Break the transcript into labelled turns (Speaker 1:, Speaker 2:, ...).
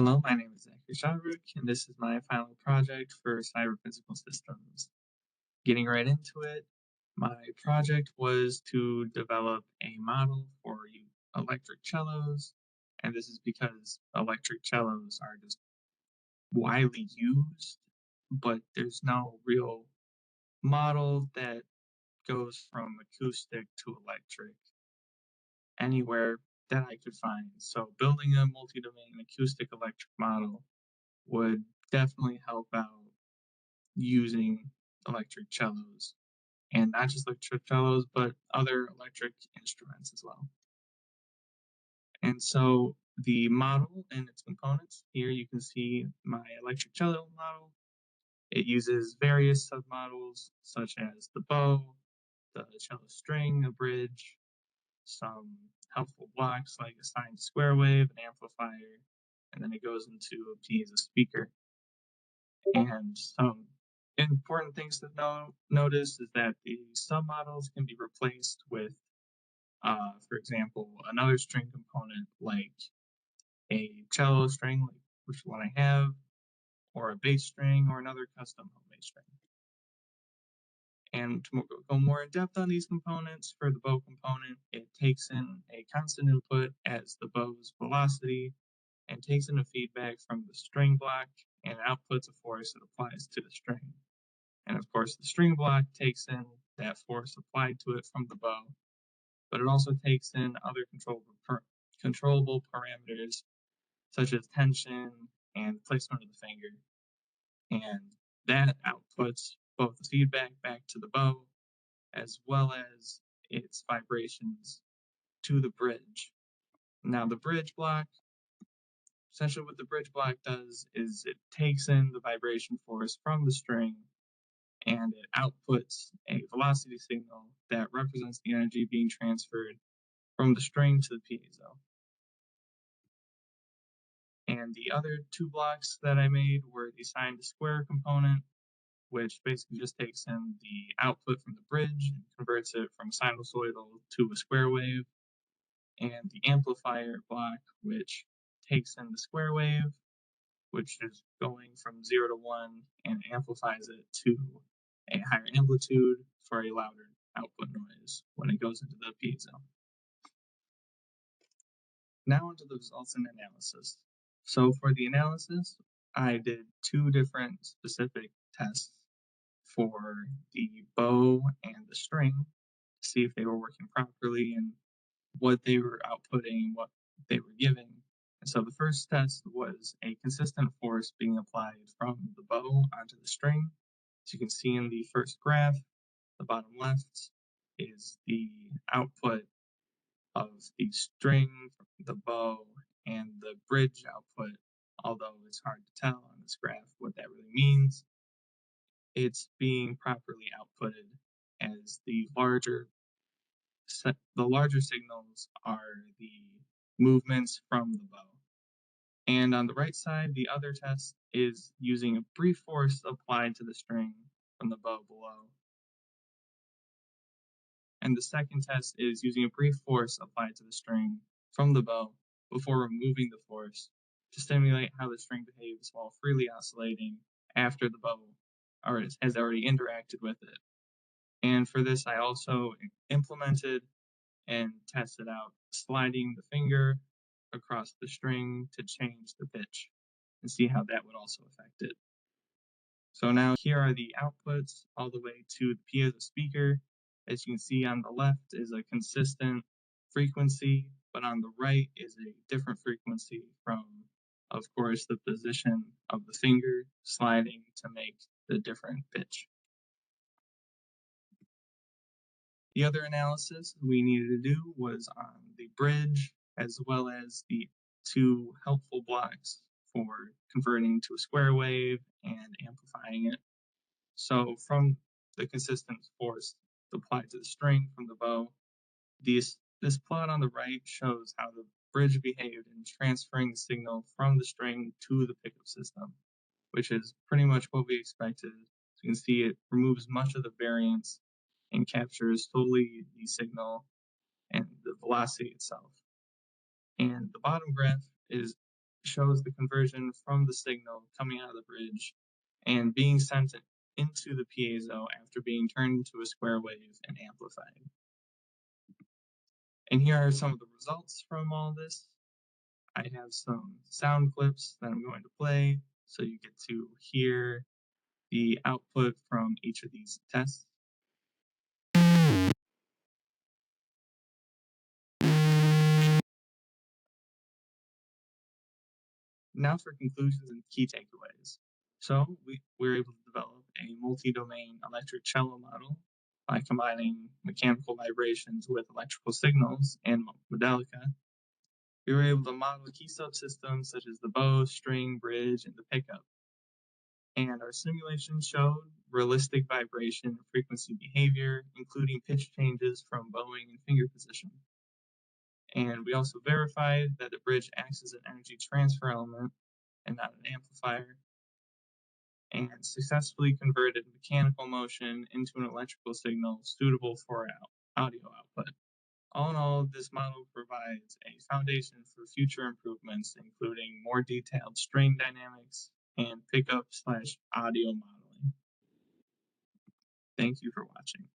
Speaker 1: Hello, my name is Zachary Schaubroeck, and this is my final project for cyber physical systems. Getting right into it, my project was to develop a model for electric cellos, and this is because electric cellos are just widely used, but there's no real model that goes from acoustic to electric anywhere that I could find. So building a multi-domain acoustic electric model would definitely help out using electric cellos, and not just electric cellos, but other electric instruments as well. And so the model and its components, here you can see my electric cello model. It uses various submodels such as the bow, the cello string, a bridge, some helpful blocks like a signed square wave, an amplifier, and then it goes into a piezo speaker. And some important things to notice is that the submodels can be replaced with, for example, another string component like a cello string, like which one I have, or a bass string, or another custom homemade string. And to go more in depth on these components, for the bow component, it takes in a constant input as the bow's velocity and takes in a feedback from the string block and outputs a force that applies to the string. And of course, the string block takes in that force applied to it from the bow, but it also takes in other controllable parameters such as tension and placement of the finger. And that outputs both the feedback back to the bow as well as its vibrations to the bridge. Now, the bridge block, essentially what the bridge block does is it takes in the vibration force from the string and it outputs a velocity signal that represents the energy being transferred from the string to the piezo. And the other two blocks that I made were the signed to square component, which basically just takes in the output from the bridge and converts it from sinusoidal to a square wave, and the amplifier block, which takes in the square wave, which is going from 0 to 1 and amplifies it to a higher amplitude for a louder output noise when it goes into the piezo. Now onto the results and analysis. So for the analysis, I did two different specific tests for the bow and the string to see if they were working properly and what they were outputting, what they were giving. And so the first test was a consistent force being applied from the bow onto the string. As you can see in the first graph, the bottom left is the output of the string, the bow, and the bridge output, although it's hard to tell on this graph what that really means. It's being properly outputted as the larger signals are the movements from the bow. And on the right side, the other test is using a brief force applied to the string from the bow below. And the second test is using a brief force applied to the string from the bow before removing the force to stimulate how the string behaves while freely oscillating after the bow has already interacted with it. And for this, I also implemented and tested out sliding the finger across the string to change the pitch and see how that would also affect it. So now here are the outputs all the way to the piezo speaker. As you can see on the left is a consistent frequency, but on the right is a different frequency from, of course, the position of the finger sliding to make the different pitch. The other analysis we needed to do was on the bridge as well as the two helpful blocks for converting to a square wave and amplifying it. So from the consistent force applied to the string from the bow, this plot on the right shows how the bridge behaved in transferring the signal from the string to the pickup system, which is pretty much what we expected. So you can see it removes much of the variance and captures solely the signal and the velocity itself. And the bottom graph is shows the conversion from the signal coming out of the bridge and being sent into the piezo after being turned into a square wave and amplified. And here are some of the results from all this. I have some sound clips that I'm going to play so you get to hear the output from each of these tests. Now for conclusions and key takeaways. So we were able to develop a multi-domain electric cello model by combining mechanical vibrations with electrical signals and modelica. We were able to model key subsystems such as the bow, string, bridge, and the pickup. And our simulation showed realistic vibration and frequency behavior, including pitch changes from bowing and finger position. And we also verified that the bridge acts as an energy transfer element and not an amplifier, and successfully converted mechanical motion into an electrical signal suitable for audio output. All in all, this model provides a foundation for future improvements, including more detailed string dynamics and pickup/audio modeling. Thank you for watching.